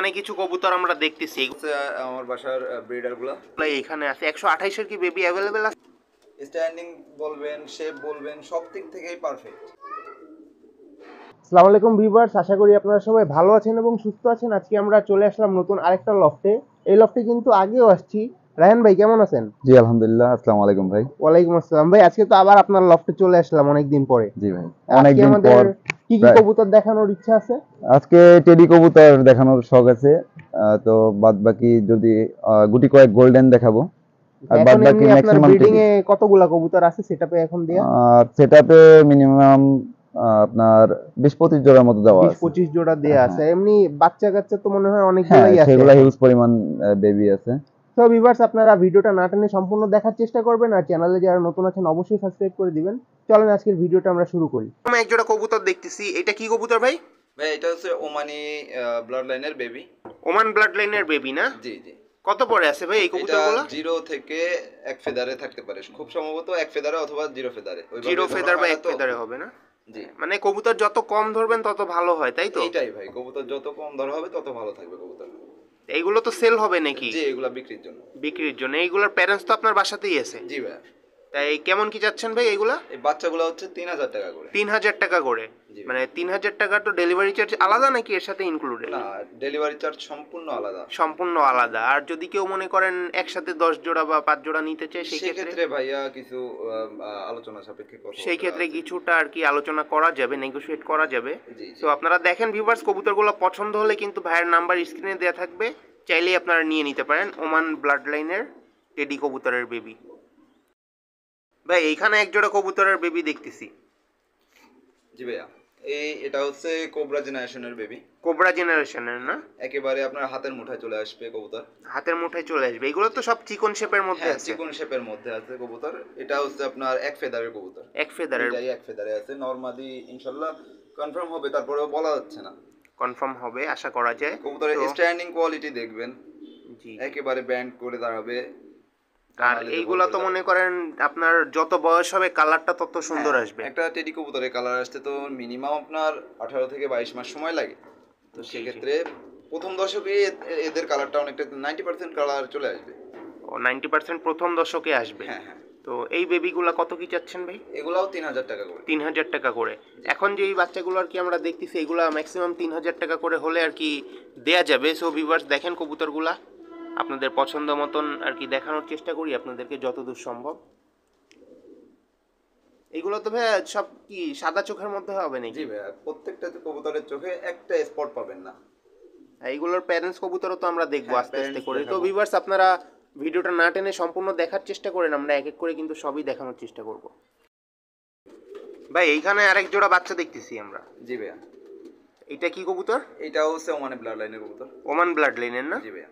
এখানে কিছু কবুতর আমরা দেখতেছি, আমার বাসার ব্রিডারগুলো এখানে আছে 128 এর কি বেবি অ্যাভেলেবেল আছে? স্ট্যান্ডিং বলবেন, শেপ বলবেন, সব দিক থেকেই পারফেক্ট। আসসালামু আলাইকুম ভিউয়ার্স, আশা করি আপনারা সবাই ভালো আছেন এবং সুস্থ আছেন। আজকে আমরা চলে আসলাম নতুন আরেকটা লফটে। এই লফটে কিন্তু আগেও আসছি। রায়হান ভাই কেমন আছেন? জি আলহামদুলিল্লাহ, আসসালামু আলাইকুম ভাই। ওয়ালাইকুম আসসালাম ভাই। আজকে তো আবার আপনার লফটে চলে আসলাম অনেকদিন পরে। জি ভাই, আজকে অনেকদিন আমাদের পর কি কি কবুতর দেখানোর ইচ্ছা আছে? আজকে টেডি কবুতর দেখানোর শখ আছে। তো বাদ বাকি যদি গুটি কয়েক গোল্ডেন দেখাবো, আর বাদ এখন বাকি এমনি আপনার ম্যাক্সিমাম ব্রিডিং টেডি। এ কতগুলা কবুতর আছে সেটাপে এখন দিয়া? সেটাতে মিনিমাম আপনার 20-25 জোড়ার মতো দেওয়া আছে। 20-25 জোড়া দেয়া আছে। হ্যাঁ এমনি বাচ্চা কাচ্চা তো মনে হয় হ্যাঁ, অনেকগুলাই আছে সেগুলা এখন। হিউজ পরিমাণ বেবি আছে। তো ভিউয়ার্স, আপনারা ভিডিওটা না টেনে সম্পূর্ণ দেখার চেষ্টা করবেন, আর চ্যানেলে যারা নতুন আছেন অবশ্যই সাবস্ক্রাইব করে দিবেন। চলেন আজকের ভিডিওটা আমরা শুরু করি। আমি এক জোড়া কবুতর দেখতেছি, এটা কি কবুতর ভাই? ভাই এটা হচ্ছে ওমানি ব্লাড লাইনের বেবি। ওমান ব্লাড লাইনের বেবি না? জি জি। কত পরে আছে ভাই এই এটা কবুতরগুলো? 0 থেকে 1 ফেদারে থাকতে পারে, খুব সম্ভবত 1 ফেদারে অথবা 0 ফেদারে। জিরো ফেদার বা এক ফেদারে হবে না? জি। মানে কবুতর যত কম ধরবেন তত ভালো হয়, তাই তো? এইটাই ভাই, কবুতর যত কম ধরা হবে তত ভালো থাকবে কবুতর। এইগুলো তো সেল হবে নাকি? জি, এগুলা বিক্রির জন্য। বিক্রির জন্য। এইগুলোর প্যারেন্টস তো আপনার বাসাতেই আছে? জি ভাই। তাই কেমন কি যাচ্ছেন ভাই এইগুলা? এই বাচ্চাগুলো হচ্ছে 3000 টাকা করে। 3000 টাকা করে? জি। মানে 3000 টাকা তো ডেলিভারি চার্জ আলাদা নাকি এর সাথে ইনক্লুডেড? না, ডেলিভারি চার্জ সম্পূর্ণ আলাদা। সম্পূর্ণ আলাদা। আর যদি কেউ মনে করেন একসাথে 10 জোড়া বা 5 জোড়া নিতে চায় সেই ক্ষেত্রে? সেক্ষেত্রে ভাইয়া কিছু আলোচনা সাপেক্ষে কথা সেই ক্ষেত্রে কিছুটা আর কি আলোচনা করা যাবে, নেগোশিয়েট করা যাবে। জি জি। তো আপনারা দেখেন ভিউয়ার্স, কবুতরগুলো পছন্দ হলে কিন্তু ভাইয়ের নাম্বার স্ক্রিনে দেওয়া থাকবে, চাইলেই আপনারা নিয়ে নিতে পারেন। ওমান ব্লাড লাইনের টেডি কবুতরের বেবি। ভাই এইখানে এক জোড়া কবুতরের বেবি দেখতেছি। জি ভাইয়া, এটা হচ্ছে কোবরা জেনারেশনের বেবি। কোবরা জেনারেশনের না? একেবারে আপনার হাতের মুঠায় চলে আসবে কবুতর। হাতের মুঠায় চলে আসবে। এগুলো তো সব চিকন শেপের মধ্যে হ্যাঁ, আছে। চিকন শেপের মধ্যে আছে কবুতর। এটা হচ্ছে আপনার 1 ফেদারের কবুতর। এক ফেদারের? এটাই 1 ফেদারে আছে। নরমাদি ইনশাআল্লাহ কনফার্ম হবে, তারপরেও বলা যাচ্ছে না। কনফার্ম হবে আশা করা যায়। কবুতরের স্ট্যান্ডিং কোয়ালিটি দেখবেন, জি। একেবারে ব্যান্ড করে দাঁড়াবে। আর এইগুলা তো মনে করেন আপনার যত বয়স হবে কালারটা তত সুন্দর আসবে। একটা টেডি কবুতরের কালার আসতে তো মিনিমাম আপনার 18 থেকে 22 মাস সময় লাগে। তো জি, সেক্ষেত্রে প্রথম দশকে এদের কালারটা অনেকটা 90% কালার চলে আসবে। ও 90% প্রথম দশকে আসবে? হ্যাঁ হ্যাঁ। তো এই বেবিগুলা কত কি চাচ্ছেন ভাই? এগুলাও 3000 টাকা করে। 3000 টাকা করে? এখন যে এই বাচ্চাগুলো আর কি আমরা দেখতেছি, এগুলা ম্যাক্সিমাম 3000 টাকা করে হলে আর কি দেয়া যাবে। সো ভিউয়ার্স দেখেন কবুতরগুলা, আপনাদের পছন্দ মতন আর কি দেখানোর চেষ্টা করি আপনাদেরকে যতদূর সম্ভব। এগুলো তো ভাই সব কি সাদা চোখের মধ্যে হবে নাকি? জি ভাইয়া, প্রত্যেকটা কবুতরের চোখে একটা স্পট পাবেন না। এইগুলোর প্যারেন্টস কবুতরও তো আমরা দেখবো হ্যাঁ, আস্তে আস্তে parents করে। তো দেখাবো। ভিউয়ার্স আপনারা ভিডিওটা না টেনে সম্পূর্ণ দেখার চেষ্টা করেন, আমরা এক এক করে কিন্তু সবই দেখানোর চেষ্টা করব। ভাই এইখানে আরেক জোড়া বাচ্চা দেখতেছি আমরা। জি ভাইয়া। এটা কি কবুতর? এটা হচ্ছে ওমানে ব্লাড লাইনের কবুতর। ওমান ব্লাড লাইনের না? জি ভাইয়া।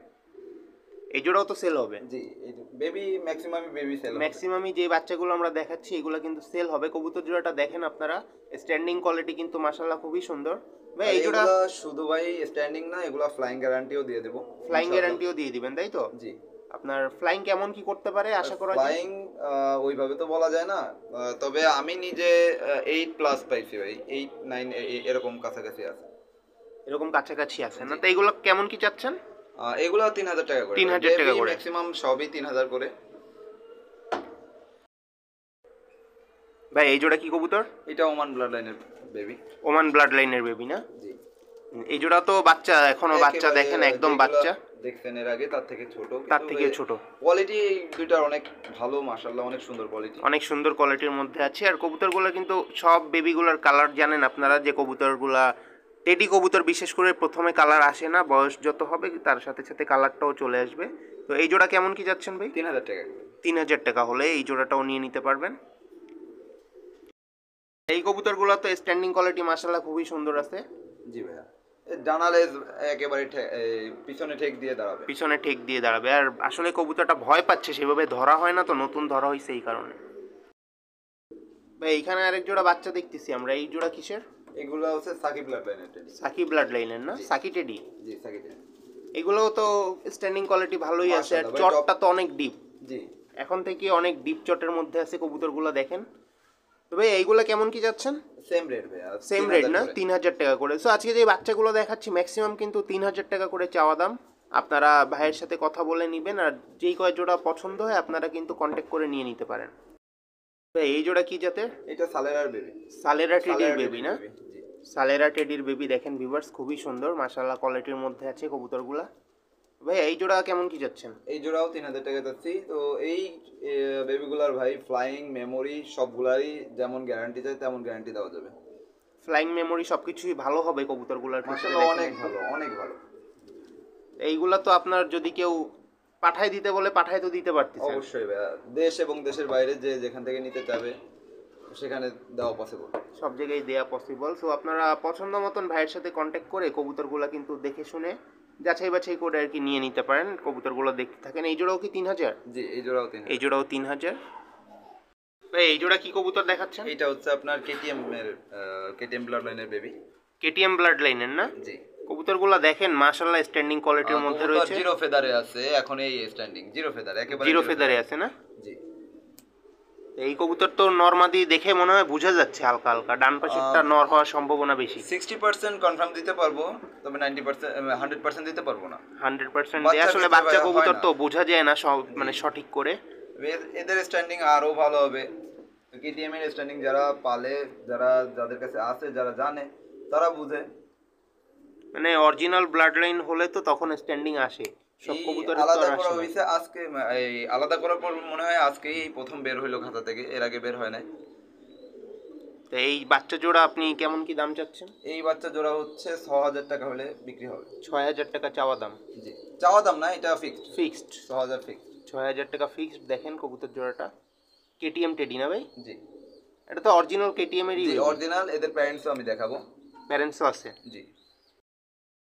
এই জোড়াও তো সেল হবে? জি, এই বেবি ম্যাক্সিমাম বেবি সেল হবে। ম্যাক্সিমামই যে বাচ্চাগুলো আমরা দেখাচ্ছি এগুলো কিন্তু সেল হবে। কবুতর জোড়াটা দেখেন আপনারা, স্ট্যান্ডিং কোয়ালিটি কিন্তু মাশাআল্লাহ খুবই সুন্দর। ভাই এই জোড়া এগুলা শুধু ভাই স্ট্যান্ডিং না, এগুলা ফ্লাইং গ্যারান্টিও দিয়ে দেব। ফ্লাইং গ্যারান্টিও দিয়ে দিবেন, তাই তো? জি। আপনার ফ্লাইং কেমন কি করতে পারে আশা করা যায়? ফ্লাইং ওইভাবে তো বলা যায় না, তবে আমি নিজে 8 প্লাস পাইছি ভাই, 8 9 এরকম কাছাকাছি আছে। এরকম কাছাকাছি আছে না? তো এগুলো কেমন কি চাচ্ছেন? এগুলা 3000 টাকা করে। 3000 টাকা করে ম্যাক্সিমাম সবই 3000 করে। ভাই এই জোড়া কি কবুতর? এটা ওমান ব্লাড লাইনের বেবি। ওমান ব্লাড লাইনের বেবি না? জি। এই জোড়া তো বাচ্চা, এখনো বাচ্চা, দেখেন একদম বাচ্চা। দেখছেন এর আগে, তার থেকে ছোট। তার থেকে ছোট। কোয়ালিটি দুইটার অনেক ভালো, মাশাআল্লাহ অনেক সুন্দর কোয়ালিটি। অনেক সুন্দর কোয়ালিটির মধ্যে আছে। আর কবুতরগুলো কিন্তু সব বেবিগুলোর কালার জানেন আপনারা, যে কবুতরগুলা টেডি কবুতর বিশেষ করে প্রথমে কালার আসে না, বয়স যত হবে তার সাথে সাথে কালারটাও চলে আসবে। তো এই জোড়া কেমন কি যাচ্ছেন ভাই? 3000 টাকা। 3000 টাকা হলে এই জোড়াটাও নিয়ে নিতে পারবেন। এই কবুতরগুলো তো স্ট্যান্ডিং কোয়ালিটি মাশাআল্লাহ খুবই সুন্দর আছে। জি ভাইয়া। ডানালে একেবারে পিছনে ঠেক দিয়ে দাঁড়াবে। পিছনে ঠেক দিয়ে দাঁড়াবে। আর আসলে কবুতরটা ভয় পাচ্ছে, সেভাবে ধরা হয় না তো, নতুন ধরা হয়েছে এই কারণে। ভাই এইখানে আরেক জোড়া বাচ্চা দেখতেছি আমরা, এই জোড়া কিসের? এগুলো হচ্ছে সাকিব ব্লাড লাইনের টেডি। সাকিব ব্লাড লাইনের না? সাকি টেডি? জি, সাকিব টেডি। এগুলোও তো স্ট্যান্ডিং কোয়ালিটি ভালোই আছে। আর মাশাআল্লাহ ভাই, চটটা তো অনেক ডিপ। জি। এখন থেকে অনেক ডিপ চটের মধ্যে আছে কবুতরগুলো দেখেন। তো তো ভাই এইগুলা কেমন কি যাচ্ছেন? সেম রেট ভাইয়া, সেম রেট না, 3000 টাকা করে। সো আজকে যে বাচ্চাগুলো দেখাচ্ছি ম্যাক্সিমাম কিন্তু 3000 টাকা করে চাওয়া দাম। আপনারা ভাইয়ের সাথে কথা বলে নেবেন, আর যেই কয় জোড়া পছন্দ হয় আপনারা কিন্তু কন্ট্যাক্ট করে নিয়ে নিতে পারেন। ভাই এই জোড়া কি জাতের? এটা সালেরার বেবি। সালেরা টেডির বেবি না? জি। সালেরা টেডির বেবি দেখেন ভিউয়ার্স, খুবই সুন্দর মাশাআল্লাহ, কোয়ালিটির মধ্যে আছে কবুতরগুলা। ভাই এই জোড়া কেমন কি যাচ্ছেন? এই জোড়াও 3000 টাকা যাচ্ছি। তো এই বেবিগুলার ভাই ফ্লাইং মেমোরি সবগুলারই যেমন গ্যারান্টি চাই তেমন গ্যারান্টি দেওয়া যাবে। ফ্লাইং মেমোরি সবকিছুই ভালো হবে কবুতরগুলার ক্ষেত্রে। মাশাআল্লাহ অনেক ভালো, অনেক ভালো। এইগুলা তো আপনার যদি কেউ পাঠাই দিতে বলে পাঠাই তো দিতে পারতেছেন। অবশ্যই ভাইয়া, দেশ এবং দেশের বাইরে যে যেখান থেকে নিতে চাবে সেখানে দেওয়া পসিবল। সব জায়গায় দেয়া পসিবল। সো আপনারা পছন্দ মতন ভাইয়ের সাথে কন্ট্যাক্ট করে কবুতরগুলো কিন্তু দেখে শুনে যাচাই বাছাই করে আর কি নিয়ে নিতে পারেন। কবুতরগুলো দেখতে থাকেন। এই জোড়াও কি 3000? জি, এই জোড়াও 3000। এই জোড়াও 3000। ভাই এই জোড়া কি কবুতর দেখাচ্ছেন? এটা হচ্ছে আপনার কেটিএম এর কেটিএম ব্লাড লাইনের বেবি। কেটিএম ব্লাড লাইনের না? জি। কবুতরগুলো দেখেন মাশাআল্লাহ স্ট্যান্ডিং কোয়ালিটির মধ্যে রয়েছে। জিরো ফেদারে আছে এখন, এই স্ট্যান্ডিং জিরো ফেদার, একেবারে জিরো ফেদারে আছে না? জি। এই কবুতর তো নরমাদি দেখে মনে হয় বোঝা যাচ্ছে হালকা হালকা, ডান পাশেরটা নর হওয়ার সম্ভাবনা বেশি। 60% কনফার্ম দিতে পারবো, তবে 90% 100% দিতে পারবো না। 100% আসলে বাচ্চা কবুতর তো বোঝা যায় না সব মানে সঠিক করে। এদের স্ট্যান্ডিং আরো ভালো হবে। কেটিএম এর স্ট্যান্ডিং যারা পালে, যাদের কাছে আছে, যারা জানে, তারা বুঝে। মানে অরিজিনাল ব্লাড লাইন হলে তো তখন স্ট্যান্ডিং আসে। সব কবুতরের তো আলাদা আর করা আসে না। হইছে আজকে, এই আলাদা করার পর মনে হয় আজকেই প্রথম বের হইলো খাতা থেকে, এর আগে বের হয় নাই। তো এই বাচ্চা জোড়া আপনি কেমন কি দাম চাচ্ছেন? এই বাচ্চা জোড়া হচ্ছে 6000 টাকা হলে বিক্রি হবে। 6000 টাকা চাওয়া দাম? জি, চাওয়া দাম না, এটা ফিক্সড। Fixed 6000 fixed. 6000 টাকা ফিক্সড। দেখেন কবুতর জোড়াটা কেটিএম টেডি না ভাই? জি। এটা তো অরিজিনাল কেটিএম এরই। জি অরিজিনাল। এদের প্যারেন্টসও আমি দেখাবো। প্যারেন্টসও আছে? জি।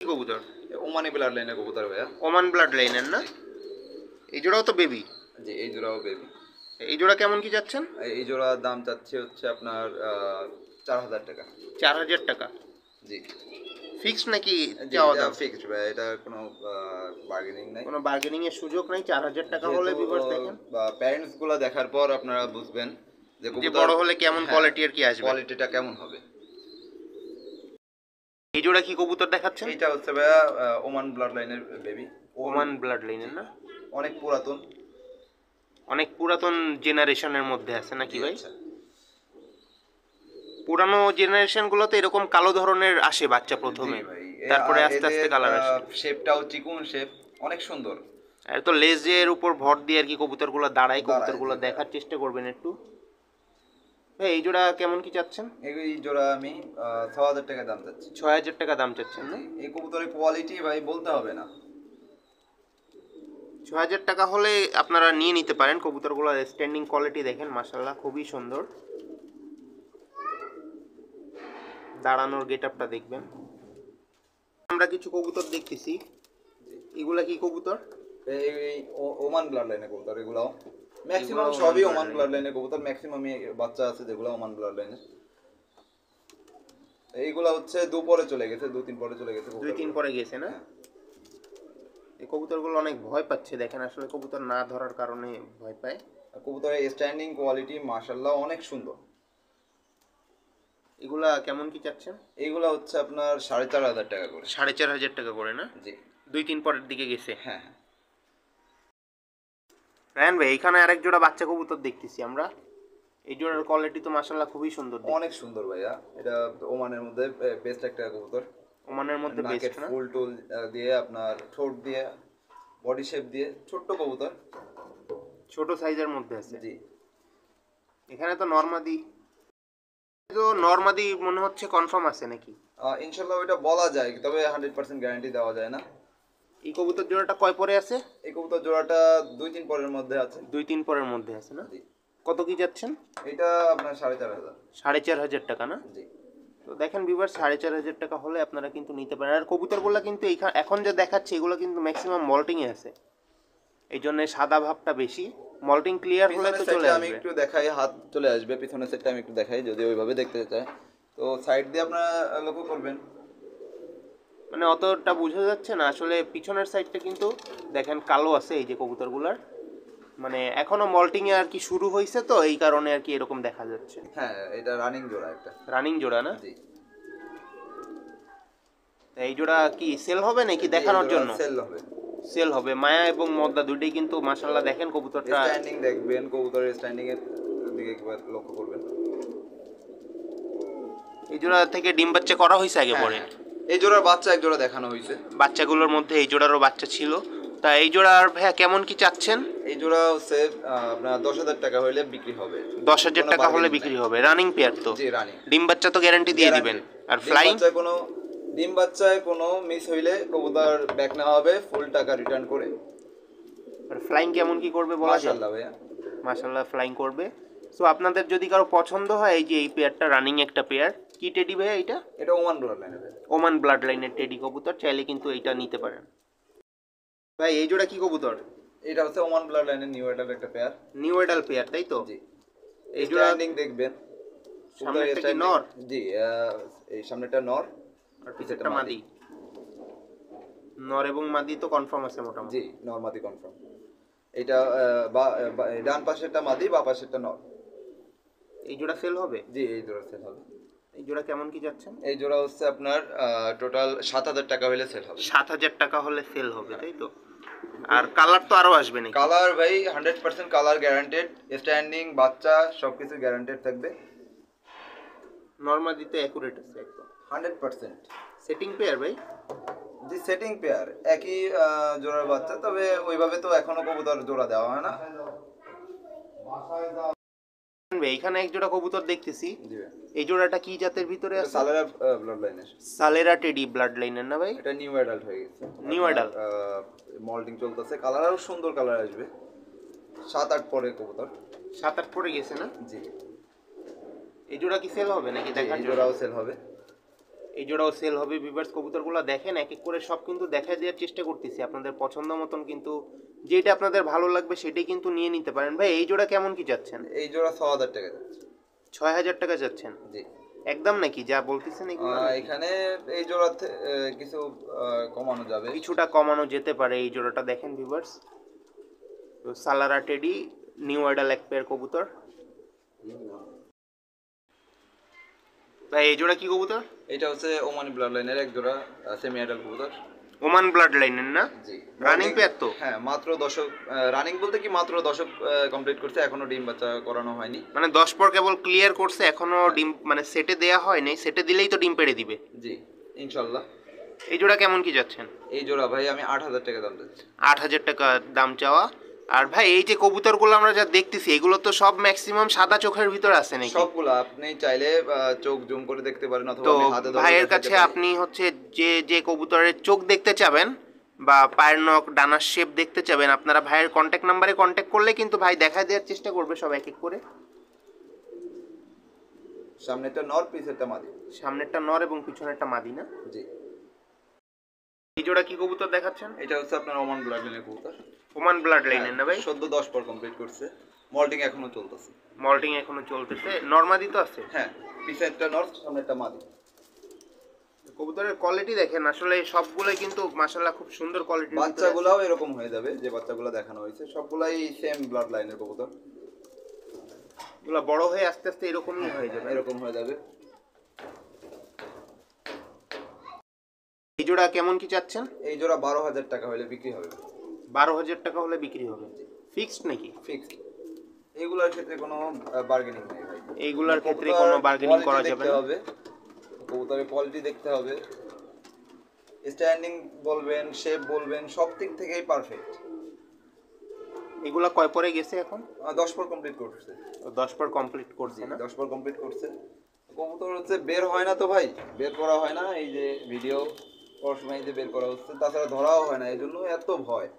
কি কবুতর? ওমানি ব্লাড লাইনের কবুতর ভাইয়া। ওমান ব্লাড লাইনের না? এই জোড়াও তো বেবি? জি, এই জোড়াও বেবি। এই জোড়া কেমন কি যাচ্ছেন? এই জোড়ার দাম চাচ্ছে হচ্ছে আপনার 4000 টাকা। 4000 টাকা? জি। ফিক্সড নাকি চাওয়া দাম? ফিক্সড ভাই, এটা কোনো বার্গেনিং নাই, কোনো বার্গেনিং এর সুযোগ নাই। 4000 টাকা হলে ভিউয়ার্স দেখেন, প্যারেন্টস গুলো দেখার পর আপনারা বুঝবেন যে যে বড় হলে কেমন কোয়ালিটি আর কি আসবে, কোয়ালিটিটা কেমন হবে। এই জোড়া কি কবুতর দেখাচ্ছেন? এটা হচ্ছে ভাইয়া ওমান ব্লাড লাইনের বেবি। ওমান ব্লাড লাইনের না? অনেক পুরাতন, অনেক পুরাতন জেনারেশনের মধ্যে আছে নাকি ভাই? আচ্ছা। পুরানো জেনারেশন গুলোতে এরকম কালো ধরনের আসে বাচ্চা প্রথমে, তারপরে আস্তে আস্তে কালার আসে। শেপটাও চিকুন শেপ, অনেক সুন্দর। আর তো লেজের উপর ভর দিয়ে আর কি কবুতরগুলো দাঁড়ায়। কবুতরগুলো দেখার চেষ্টা করবেন একটু। ভাই এই জোড়া কেমন কি চাচ্ছেন? এই জোড়া আমি 6000 টাকা দাম চাচ্ছি। 6000 টাকা দাম চাচ্ছেন না? এই কবুতরের কোয়ালিটি ভাই বলতে হবে না। 6000 টাকা হলে আপনারা নিয়ে নিতে পারেন। কবুতরগুলোর স্ট্যান্ডিং কোয়ালিটি দেখেন মাশাআল্লাহ, খুবই সুন্দর। দাঁড়ানোর গেটআপটা দেখবেন। আমরা কিছু কবুতর দেখতেছি, এগুলা কি কবুতর? এই ওমান ব্লাড লাইনের কবুতর। এগুলাও ম্যাক্সিমাম সবই ওমান ব্লাড লাইনের কবুতর। ম্যাক্সিমামই বাচ্চা আছে যেগুলো ওমান ব্লাড লাইনের। এইগুলা হচ্ছে দুপুরে চলে গেছে, 2-3 পরে চলে গেছে। 2-3 পরে গেছে না? এই কবুতরগুলো অনেক ভয় পাচ্ছে দেখেন, আসলে কবুতর না ধরার কারণে ভয় পায়। কবুতরের স্ট্যান্ডিং কোয়ালিটি মাশাআল্লাহ অনেক সুন্দর। এগুলা কেমন কি চাচ্ছেন? এইগুলা হচ্ছে আপনার 4500 টাকা করে। 4500 টাকা করে না? জি। 2-3 পরের দিকে গেছে। হ্যাঁ। রায়হান ভাই এখানে আরেক জোড়া বাচ্চা কবুতর দেখতেছি আমরা। এই জোড়ার কোয়ালিটি তো মাশাআল্লাহ খুবই সুন্দর। অনেক সুন্দর ভাইয়া। এটা ওমানের মধ্যে বেস্ট একটা কবুতর। ওমানের মধ্যে বেস্ট না? ফুল টুল দিয়ে আপনার ঠোঁট দিয়ে বডি শেপ দিয়ে ছোট্ট কবুতর, ছোট সাইজের মধ্যে আছে। জি। এখানে তো নরমাদি, তো নরমাদি মনে হচ্ছে কনফার্ম আছে নাকি? ইনশাআল্লাহ ওইটা বলা যায়, তবে 100% গ্যারান্টি দেওয়া যায় না। এই কবুতর জোড়াটা কয় পরে আছে? এই কবুতর জোড়াটা 2-3 পরের মধ্যে আছে। 2-3 পরের মধ্যে আছে না? জি। কত কি যাচ্ছেন? এটা আপনার 4500। 4500 টাকা না? জি। তো দেখেন ভিউয়ার, 4500 টাকা হলে আপনারা কিন্তু নিতে পারেন। আর কবুতরগুলো কিন্তু এখন যা দেখাচ্ছে এগুলো কিন্তু ম্যাক্সিমাম মল্টিং এ আছে, এই জন্য সাদা ভাবটা বেশি। মল্টিং ক্লিয়ার হলে তো চলে আমি আসবে। একটু দেখাই, হাত চলে আসবে। পিছনের সেটটা আমি একটু দেখাই যদি ওইভাবে দেখতে চায়। তো সাইড দিয়ে আপনারা লক্ষ্য করবেন, মানে অতটা বোঝা যাচ্ছে না আসলে। পিছনের সাইডটা কিন্তু দেখেন কালো আছে এই যে কবুতরগুলার। মানে এখনো মল্টিং এ আর কি শুরু হয়েছে, তো এই কারণে আর কি এরকম দেখা যাচ্ছে। হ্যাঁ, এটা রানিং জোড়া একটা। রানিং জোড়া না? জি। এই জোড়া কি সেল হবে নাকি দেখানোর জন্য? সেল হবে। সেল হবে। মায়া এবং মদ্দা দুইটাই কিন্তু মাশাআল্লাহ দেখেন কবুতরটা স্ট্যান্ডিং দেখবেন, কবুতরের স্ট্যান্ডিং এর দিকে একবার লক্ষ্য করবেন। এই জোড়া থেকে ডিম বাচ্চা করা হয়েছে আগে পরে? এই জোড়ার বাচ্চা এক জোড়া দেখানো হয়েছে। বাচ্চাগুলোর মধ্যে এই জোড়ারও বাচ্চা ছিল। তা এই জোড়ার ভাইয়া কেমন কি চাচ্ছেন? এই জোড়া হচ্ছে আপনার 10,000 টাকা হলে বিক্রি হবে। 10,000 টাকা হলে বিক্রি হবে। রানিং পেয়ার তো? জি, রানিং। ডিম বাচ্চা তো গ্যারান্টি দিয়ে দিবেন। Are flying? ডিম বাচ্চায় কোনো মিস হইলে কবুতর ব্যাক নেওয়া হবে, ফুল টাকা রিটার্ন করে। আর ফ্লাইং কেমন কি করবে বলা যায়? মাশাআল্লাহ ভাইয়া, মাশাআল্লাহ ফ্লাইং করবে। সো আপনাদের যদি কারো পছন্দ হয়, এই যে এই পেয়ারটা রানিং একটা পেয়ার, কি টেডি ভাইয়া এটা? এটা ওমান ব্লাড লাইনের। ওমান ব্লাড লাইনের টেডি কবুতর, চাইলে কিন্তু এইটা নিতে পারেন। ভাই এই জোড়া কি কবুতর? এটা হচ্ছে ওমান ব্লাড লাইনের নিউ এডাল একটা পেয়ার। নিউ এডাল পেয়ার, তাই তো? জি। এই জোড়া স্ট্যান্ডিং দেখবেন। সামনেরটা কি নর? জি, এই সামনেটা নর আর পিছনেরটা মাদি। নর এবং মাদি তো কনফার্ম আছে মোটামুটি? জি, নর মাদি কনফার্ম। এটা ডান পাশেরটা মাদি, বা পাশেরটা নর। এই জোড়া সেল হবে? জি, এই জোড়া সেল হবে। এই জোড়া কেমন কি যাচ্ছেন? এই জোড়া হচ্ছে আপনার টোটাল 7,000 টাকা হলে সেল হবে। 7,000 টাকা হলে সেল হবে, তাই তো? আর কালার তো আরো আসবে নাকি? কালার ভাই 100% কালার গ্যারান্টেড, স্ট্যান্ডিং বাচ্চা সবকিছু গ্যারান্টেড থাকবে। নরমাদিতে অ্যাকুরেট আছে একদম 100%। সেটিং পেয়ার ভাই? জি, সেটিং পেয়ার, একই জোড়ার বাচ্চা, তবে ওইভাবে তো এখনো কবুতর জোড়া দেওয়া হয় না। ভাই এখানে এক জোড়া কবুতর দেখতেছি, জি ভাই। এই জোড়াটা কি জাতের ভিতরে আছে? সালেরা ব্লাড লাইনের। সালেরা টেডি ব্লাড লাইনের না ভাই? এটা নিউ অ্যাডাল্ট হয়ে গেছে। New adult. মল্টিং চলতেছে, কালার আরো সুন্দর কালার আসবে। 7-8 পরে কবুতর। 7-8 পরে গেছে না? জি। এই জোড়া কি সেল হবে নাকি দেখার এই জন্য? জোড়াও সেল হবে। এই জোড়াও সেল হবে। ভিউয়ার্স কবুতরগুলো দেখেন, এক এক করে সব কিন্তু দেখায় দেওয়ার চেষ্টা করতেছি আপনাদের পছন্দ মতন, কিন্তু যেটা আপনাদের ভালো লাগবে সেটাই কিন্তু নিয়ে নিতে পারেন। ভাই এই জোড়া কেমন কি যাচ্ছেন? এই জোড়া 6,000 টাকা যাচ্ছে। 6,000 টাকা যাচ্ছেন? জি। একদম নাকি যা বলতেছেন এগুলো? এখানে এই জোড়াতে কিছু কমানো যাবে। কিছুটা কমানো যেতে পারে। এই জোড়াটা দেখেন ভিউয়ার্স, তো সালারা টেডি নিউ অ্যাডাল এক পেয়ার কবুতর। ভাই এই জোড়া কি কবুতর? এটা হচ্ছে ওমানি ব্লাড লাইনের এক জোড়া সেমি অ্যাডাল্ট কবুতর। ওমান ব্লাড লাইনের না? জি। রানিং পেয়ার তো? হ্যাঁ, মাত্র 10 রানিং বলতে কি মাত্র 10 কমপ্লিট করছে, এখনো ডিম বাচ্চা করানো হয়নি। মানে 10 পর কেবল ক্লিয়ার করছে, এখনো ডিম মানে সেটে দেয়া হয় নাই, সেটে দিলেই তো ডিম পেড়ে দিবে। জি, ইনশাআল্লাহ। এই জোড়া কেমন কি যাচ্ছেন? এই জোড়া ভাই আমি 8,000 টাকা দাম দিচ্ছি। 8,000 টাকা দাম চাওয়া। আর ভাই এই যে কবুতরগুলো আমরা যা দেখতেছি, এগুলো তো সব ম্যাক্সিমাম সাদা চোখের ভিতরে আছে নাকি? সবগুলো আপনি চাইলে চোখ জুম করে দেখতে পারেন, অথবা তো আমি হাতে ধরে ভাইয়ের দেখাতে কাছে পারি। আপনি হচ্ছে যে যে কবুতরের চোখ দেখতে চাবেন বা পায়ের নখ ডানার শেপ দেখতে চাবেন, আপনারা ভাইয়ের কন্ট্যাক্ট নাম্বারে কন্ট্যাক্ট করলে কিন্তু ভাই দেখায় দেওয়ার চেষ্টা করবে সব এক এক করে। সামনেটা নর, পিছেরটা মাদি। সামনেরটা নর এবং পিছনেরটা মাদি না? জি। এই জোড়া কি কবুতর দেখাচ্ছেন? এটা হচ্ছে আপনার ওমান ব্লাড লাইনের কবুতর। ওমান ব্লাড লাইনের না ভাই? সদ্য 10 পর কমপ্লিট করছে, মল্টিং এখনো চলতেছে। মল্টিং এখনো চলতেছে। নরমাদি তো আছে? হ্যাঁ, পিছেরটা নর, সামনেরটা মাদি। কবুতরের কোয়ালিটি দেখেন, আসলে সবগুলাই কিন্তু মাশাআল্লাহ খুব সুন্দর কোয়ালিটি। বাচ্চাগুলাও এরকম হয়ে যাবে, যে বাচ্চাগুলো দেখানো হয়েছে সবগুলাই সেম ব্লাড লাইনের কবুতর। এগুলো বড় হয়ে আস্তে আস্তে এরকমই হয়ে যাবে। এরকম হয়ে যাবে। এই জোড়া কেমন কি চাচ্ছেন? এই জোড়া 12,000 টাকা হলে বিক্রি হবে। 12,000 টাকা হলে বিক্রি হবে। ফিক্সড নাকি? ফিক্সড। এইগুলোর ক্ষেত্রে কোনো বার্গেনিং নেই ভাই। এইগুলোর ক্ষেত্রে কোনো বার্গেনিং করা যাবে না। হবে কবুতরের কোয়ালিটি দেখতে হবে, স্ট্যান্ডিং বলবেন, শেপ বলবেন, সব দিক থেকেই পারফেক্ট। এগুলা কয় পরে গেছে এখন? 10 পর কমপ্লিট করছে। 10 পর কমপ্লিট করছে না? 10 পর কমপ্লিট করছে। কবুতর হচ্ছে বের হয় না তো ভাই, বের করা হয় না, এই যে ভিডিও করার সময় যে বের করা হচ্ছে, তাছাড়া ধরাও হয় না, এই জন্য এত ভয়।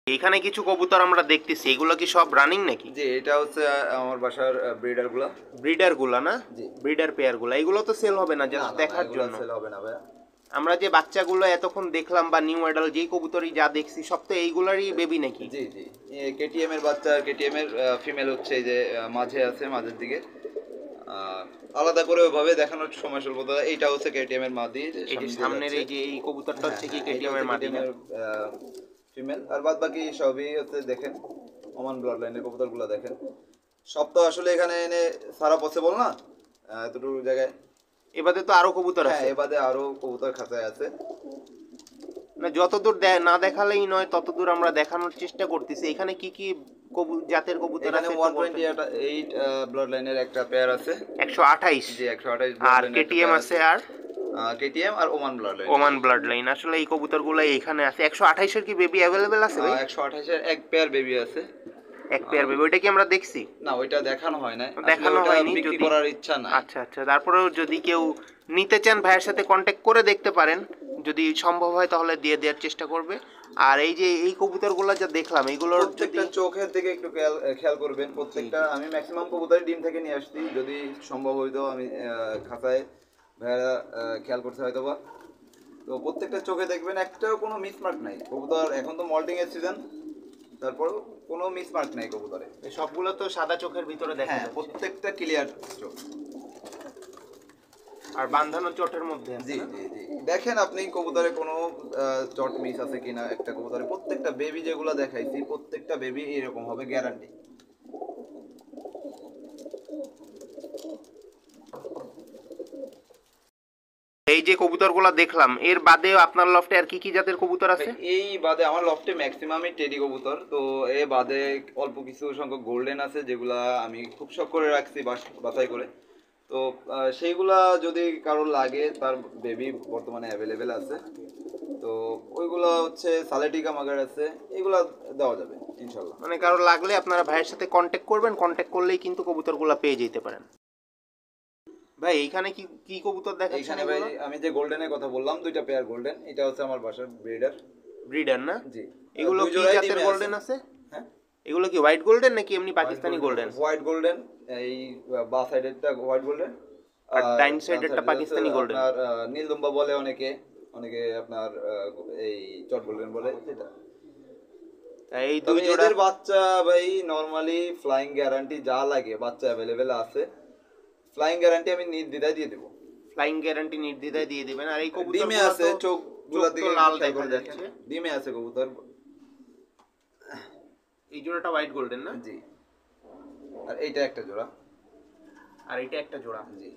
এখানে কিছু কবুতর আমরা দেখতেছি, এগুলো কি সব রানিং নাকি? জি, এটা হচ্ছে আমার বাসার ব্রিডারগুলা। ব্রিডার গুলা না? জি। ব্রিডার পেয়ার গুলা, এগুলো তো সেল হবে না, জাস্ট দেখার জন্য। সেল হবে না ভাই। আমরা যে বাচ্চাগুলো এতক্ষণ দেখলাম বা নিউ অ্যাডাল যেই কবুতরই যা দেখছি, সব তো এইগুলারই বেবি নাকি? জি জি, কেটিএম এর বাচ্চা, কেটিএম এর ফিমেল হচ্ছে এই যে মাঝে আছে, মাঝের দিকে আলাদা করে ওইভাবে দেখানোর সময় স্বল্পতা। এইটা হচ্ছে কেটিএম এর মাদি, এই যে সামনের এই যে এই কবুতরটা হচ্ছে কি কেটিএম এর মাদি না? ফিমেল, আর বাদ বাকি সবই হচ্ছে দেখেন ওমান ব্লাড লাইনের কবুতরগুলো দেখেন। সব তো আসলে এখানে এনে সারা পসিবল না এতটুকু জায়গায়। এবারে তো আরো কবুতর হ্যাঁ আছে, এবারে আরো কবুতর খাঁচায় আছে। না যতদূর না দেখালেই নয়, ততদূর আমরা দেখানোর চেষ্টা করতেছি। এখানে কি কি জাতের কবুতর এখানে আছে? 128 ব্লাড লাইনের একটা পেয়ার আছে, 128, জি 128 আর কেটিএম আছে, আর কেটিএম আর Oman blood line. Oman blood line. আসলে এই কবুতরগুলো এখানে আছে। 128 এর কি বেবি অ্যাভেলেবেল আছে ভাই? 128 এর এক পেয়ার বেবি আছে। এক পেয়ার বেবি, ওইটা কি আমরা দেখছি? না ওইটা দেখানো হয় না, দেখানো হয়নি। বিক্রি যদি করার ইচ্ছা নাই। আচ্ছা আচ্ছা, তারপরেও যদি কেউ নিতে চান ভাইয়ের সাথে কন্ট্যাক্ট করে দেখতে পারেন, যদি সম্ভব হয় তাহলে দিয়ে দেওয়ার চেষ্টা করবে। আর এই যে এই কবুতরগুলো যা দেখলাম, এগুলোর যদি প্রত্যেকটা চোখের দিকে একটু খেয়াল করবেন। প্রত্যেকটা আমি ম্যাক্সিমাম কবুতরের ডিম থেকে নিয়ে আসছি, যদি সম্ভব হইতো আমি খাঁচায় ভাইয়া খেয়াল করতে হয়তো বা। তো প্রত্যেকটা চোখে দেখবেন একটাও কোনো মিসমার্ক নাই কবুতর। এখন তো মল্টিং এর সিজন, তারপরেও কোনো মিসমার্ক নাই কবুতরে। সবগুলো তো সাদা চোখের ভিতরে দেখা হ্যাঁ যাচ্ছে। প্রত্যেকটা ক্লিয়ার চোখ আর বাঁধানো চটের মধ্যে আছে জি না? জি জি। দেখেন আপনি কবুতরে কোনো চট মিস আছে কিনা একটা কবুতরে। প্রত্যেকটা বেবি যেগুলো দেখাইছি প্রত্যেকটা বেবি এরকম হবে, গ্যারান্টি। এই যে কবুতরগুলো দেখলাম, এর বাদেও আপনার লফটে আর কি কি জাতের কবুতর আছে? এই বাদে আমার লফটে ম্যাক্সিমামই টেডি কবুতর। তো এ বাদে অল্প কিছু সংখ্যক গোল্ডেন আছে যেগুলা আমি খুব শখ করে রাখছি বাছাই করে। তো সেইগুলা যদি কারোর লাগে, তার বেবি বর্তমানে অ্যাভেলেবেল আছে। তো ওইগুলো হচ্ছে সালেটিকা মাগার আছে, এগুলা দেওয়া যাবে ইনশাল্লাহ। মানে কারো লাগলে আপনারা ভাইয়ের সাথে কন্ট্যাক্ট করবেন, কন্ট্যাক্ট করলেই কিন্তু কবুতরগুলো পেয়ে যেতে পারেন। ভাই এইখানে কি কি কবুতর দেখাচ্ছেন? এইখানে ভাই আমি যে গোল্ডেনের কথা বললাম, দুইটা পেয়ার গোল্ডেন, এটা হচ্ছে আমার বাসার ব্রিডার। ব্রিডার না? জি। এগুলো দুই কি জোড়াই জাতের ডিমে গোল্ডেন আছে। আছে? হ্যাঁ এগুলো কি হোয়াইট গোল্ডেন নাকি এমনি পাকিস্তানি গোল্ডেন? হোয়াইট গোল্ডেন, এই বা সাইডেরটা হোয়াইট গোল্ডেন, আর ডাইন সাইডেরটা পাকিস্তানি গোল্ডেন। আপনার নীলদম্বা বলে অনেকে, অনেকে আপনার এই চট গোল্ডেন বলে। সেটা এই দুই জোড়া এদের বাচ্চা ভাই নরমালি ফ্লাইং গ্যারান্টি যা লাগে বাচ্চা অ্যাভেলেবেল আছে। ফ্লাইং গ্যারান্টি আমি নির্দ্বিধায় দিয়ে দেব। ফ্লাইং গ্যারান্টি নির্দ্বিধায় দিয়ে দিবেন। আর এই কবুতর ডিমে আছে, চোখগুলা দিকে লাল খেয়াল দেখা করে দেখেন। যাচ্ছে। ডিমে আছে কবুতর। এই জোড়াটা হোয়াইট গোল্ডেন না? জি। আর এইটা একটা জোড়া। আর এটা একটা জোড়া। জি।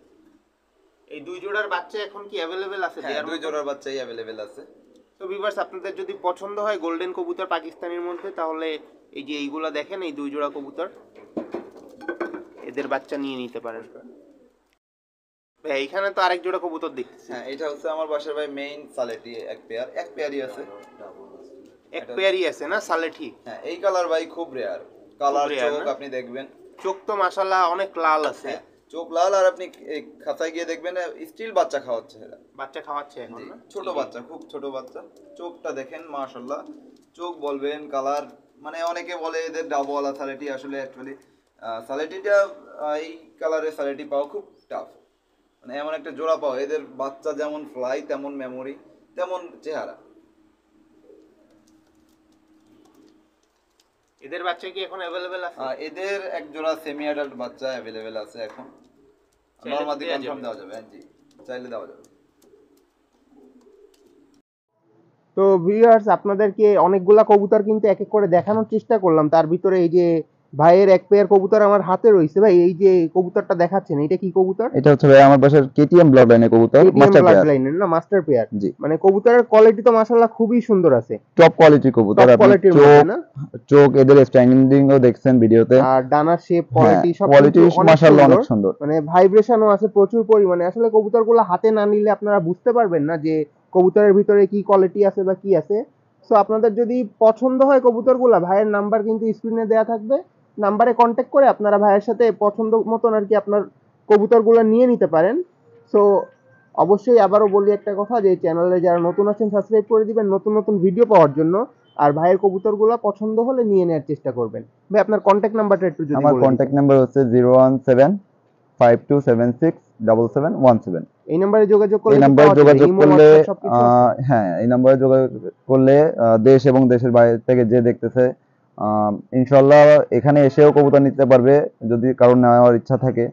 এই দুই জোড়ার বাচ্চা এখন কি অ্যাভেলেবেল আছে? হ্যাঁ দেয়ার দুই মতো? জোড়ার বাচ্চাই অ্যাভেলেবেল আছে। তো ভিউয়ার্স, আপনাদের যদি পছন্দ হয় গোল্ডেন কবুতর পাকিস্তানির মধ্যে, তাহলে এই যে এইগুলা দেখেন, এই দুই জোড়া কবুতর, এদের বাচ্চা নিয়ে নিতে পারেন। ভাই এইখানে তো আরেক জোড়া কবুতর দেখতেছি। হ্যাঁ এটা হচ্ছে আমার বাসার ভাই মেইন সালেটি, এক পেয়ারই আছে। এক পেয়ারই আছে না সালেঠি? হ্যাঁ এই কালার ভাই খুব রেয়ার কালার। rare চোখ না? আপনি দেখবেন, চোখ তো মাশাআল্লাহ অনেক লাল আছে। হ্যাঁ চোখ লাল। আর আপনি এই খাঁচায় গিয়ে দেখবেন স্টিল বাচ্চা খাওয়াচ্ছে এরা। বাচ্চা খাওয়াচ্ছে এখন জি না? ছোট বাচ্চা, খুব ছোট বাচ্চা। চোখটা দেখেন মাশাআল্লাহ, চোখ বলবেন কালার। মানে অনেকে বলে এদের ডাবওয়ালা সালেটি, আসলে অ্যাকচুয়ালি সালেটিটা এই কালারের সালেটি পাওয়া খুব টাফ। মানে এমন একটা জোড়া পাওয়া, এদের বাচ্চা যেমন ফ্লাই তেমন মেমোরি তেমন চেহারা। এদের বাচ্চা কি এখন অ্যাভেলেবেল আছে? এদের এক জোড়া সেমি অ্যাডাল্ট বাচ্চা অ্যাভেলেবেল আছে এখন। চাইলে নরমালি দেয়া কনফার্ম যাবে? দেওয়া যাবে। জি চাইলে দেওয়া যাবে। তো ভিউয়ার্স, আপনাদেরকে অনেকগুলা কবুতর কিন্তু এক এক করে দেখানোর চেষ্টা করলাম। তার ভিতরে এই যে ভাইয়ের এক পেয়ার কবুতর আমার হাতে রয়েছে। ভাই এই যে কবুতরটা দেখাচ্ছেন, এটা কি কবুতর? এটা হচ্ছে ভাই আমার বাসার কেটিএম ব্লাড লাইনের কবুতর, কেটিএম মাস্টার ব্লাড পেয়ার। লাইনের না, মাস্টার পেয়ার। জি মানে কবুতরের কোয়ালিটি তো মাশাআল্লাহ খুবই সুন্দর আছে। টপ কোয়ালিটির কবুতর। টপ আপনি কোয়ালিটির চোখ মধ্যে না? চোখ এদের স্ট্যান্ডিং ও দেখছেন ভিডিওতে। আর ডানার শেপ হ্যাঁ কোয়ালিটি সব কোয়ালিটি কিন্তু অনেক মাশাআল্লাহ সুন্দর। অনেক সুন্দর। মানে ভাইব্রেশনও আছে প্রচুর পরিমাণে। আসলে কবুতরগুলো হাতে না নিলে আপনারা বুঝতে পারবেন না যে কবুতরের ভিতরে কি কোয়ালিটি আছে বা কি আছে। সো আপনাদের যদি পছন্দ হয় কবুতরগুলো, ভাইয়ের নাম্বার কিন্তু স্ক্রিনে দেওয়া থাকবে। নাম্বারে কন্ট্যাক্ট করে আপনারা ভাইয়ের সাথে পছন্দ মতন আর কি আপনার কবুতরগুলো নিয়ে নিতে পারেন। সো অবশ্যই আবারও বলি একটা কথা, যে চ্যানেলে যারা নতুন আছেন সাবস্ক্রাইব করে দিবেন নতুন নতুন ভিডিও পাওয়ার জন্য। আর ভাইয়ের কবুতরগুলো পছন্দ হলে নিয়ে নেওয়ার চেষ্টা করবেন। ভাই আপনার কন্ট্যাক্ট নাম্বারটা একটু যদি আমার বলে কন্ট্যাক্ট দিতেন। নাম্বার হচ্ছে 01752767717। এই নাম্বারে যোগাযোগ করলে এই কি নাম্বারে পাওয়া যাবে? যোগাযোগ ইমো, করলে হোয়াটসঅ্যাপ সবকিছু আছে? হ্যাঁ এই নাম্বারে যোগাযোগ করলে দেশ এবং দেশের বাইরে থেকে যে দেখতেছে ইনশাল্লাহ এখানে এসেও কবুতর নিতে পারবে যদি কারোর নেওয়ার ইচ্ছা থাকে।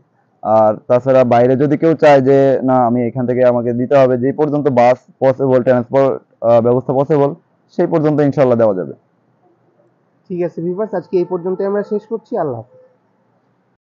আর তাছাড়া বাইরে যদি কেউ চায় যে না আমি এখান থেকে আমাকে দিতে হবে, যে পর্যন্ত বাস পসিবল, ট্রান্সপোর্ট ব্যবস্থা পসিবল, সেই পর্যন্ত ইনশাল্লাহ দেওয়া যাবে। ঠিক আছে ভিউয়ার্স, আজকে এই পর্যন্তই আমরা শেষ করছি। আল্লাহ হাফেজ।